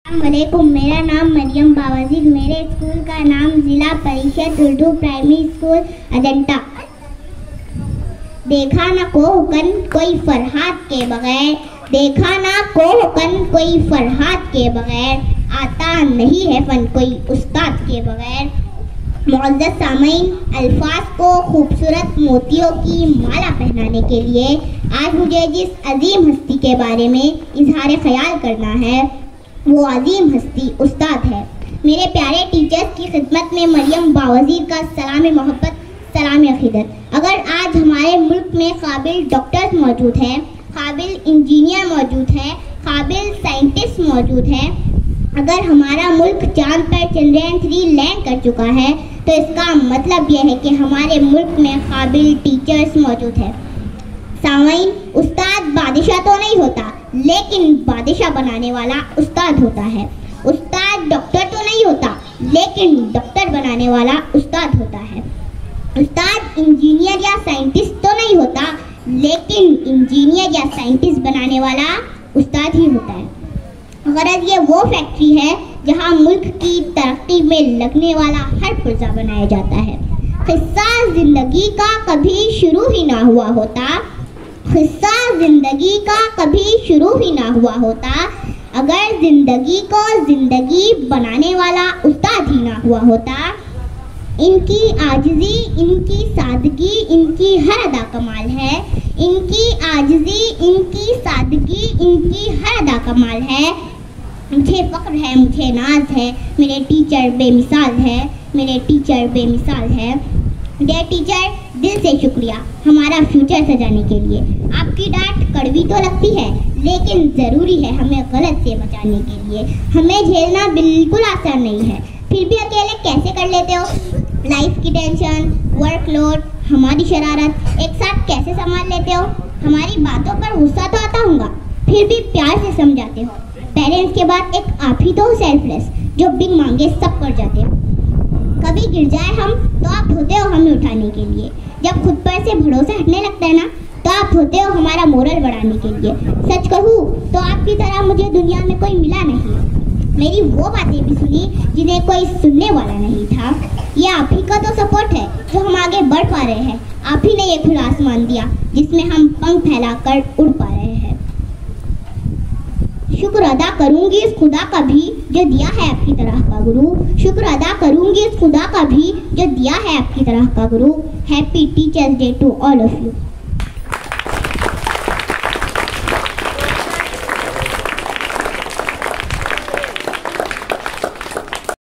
अस्सलामुअलैकुम, मेरा नाम मरियम बावाजीर। मेरे स्कूल का नाम जिला परिषद उर्दू प्राइमरी स्कूल अजंता। देखा ना कोहकन कोई फरहाद के बगैर, देखा ना कोहकन कोई फरहाद के बगैर, आता नहीं है फन कोई उस्ताद के बगैर। मुअज़्ज़ज़ सामीन, अल्फाज को खूबसूरत मोतियों की माला पहनाने के लिए आज मुझे जिस अजीम हस्ती के बारे में इजहार ख्याल करना है वो अजीम हस्ती उस्ताद है। मेरे प्यारे टीचर्स की खिदमत में मरियम बावाजीर का सलाम मोहब्बत, सलाम अकीदत। अगर आज हमारे मुल्क में काबिल डॉक्टर्स मौजूद हैं, काबिल इंजीनियर मौजूद है, काबिल साइंटिस्ट मौजूद है, अगर हमारा मुल्क चांद पर चंद्रयान 3 लैंड कर चुका है तो इसका मतलब यह है कि हमारे मुल्क में काबिल टीचर्स मौजूद है। सामीन, उस्ताद बादशाह तो नहीं होता, लेकिन बादशाह बनाने वाला उस्ताद होता है। उस्ताद डॉक्टर तो नहीं होता, लेकिन डॉक्टर बनाने वाला उस्ताद होता है। उस्ताद इंजीनियर या साइंटिस्ट तो नहीं होता, लेकिन इंजीनियर या साइंटिस्ट बनाने वाला उस्ताद ही होता है। गरज ये वो फैक्ट्री है जहाँ मुल्क की तरक्की में लगने वाला हर पुर्जा बनाया जाता है। किस्सा जिंदगी का कभी शुरू ही ना हुआ होता, किस्सा जिंदगी का कभी शुरू ही ना हुआ होता, अगर जिंदगी को जिंदगी बनाने वाला उस्ताद ही ना हुआ होता। इनकी आजिज़ी, इनकी सादगी, इनकी हर अदा कमाल है। इनकी आजिज़ी, इनकी सादगी, इनकी हर अदा कमाल है। मुझे फ़ख्र है, मुझे नाज है, मेरे टीचर बेमिसाल है, मेरे टीचर बेमिसाल है। डियर टीचर, दिल से शुक्रिया हमारा फ्यूचर सजाने के लिए। आपकी डांट कड़वी तो लगती है, लेकिन ज़रूरी है हमें गलत से बचाने के लिए। हमें झेलना बिल्कुल आसान नहीं है, फिर भी अकेले कैसे कर लेते हो? लाइफ की टेंशन, वर्कलोड, हमारी शरारत एक साथ कैसे संभाल लेते हो? हमारी बातों पर गुस्सा तो आता होगा, फिर भी प्यार से समझाते हो। पेरेंट्स के बाद एक आप ही तो सेल्फलेस, जो बिन मांगे सब कर जाते हो। कभी गिर जाए हम तो आप होते हो हमें उठाने के लिए। जब खुद पर से भरोसा हटने लगता है ना, तो आप होते हो हमारा मोरल बढ़ाने के लिए। सच कहूँ तो आपकी तरह मुझे दुनिया में कोई मिला नहीं। मेरी वो बातें भी सुनी जिन्हें कोई सुनने वाला नहीं था। ये आप ही का तो सपोर्ट है जो हम आगे बढ़ पा रहे हैं। आप ही ने ये खुला आसमान दिया जिसमें हम पंख फैलाकर उड़ पा रहे हैं। शुक्र अदा करूंगी इस खुदा का भी जो दिया है आपकी तरह का गुरु। शुक्र अदा करूंगी इस खुदा का भी जो दिया है आपकी तरह का गुरु। Happy teachers day to all of you.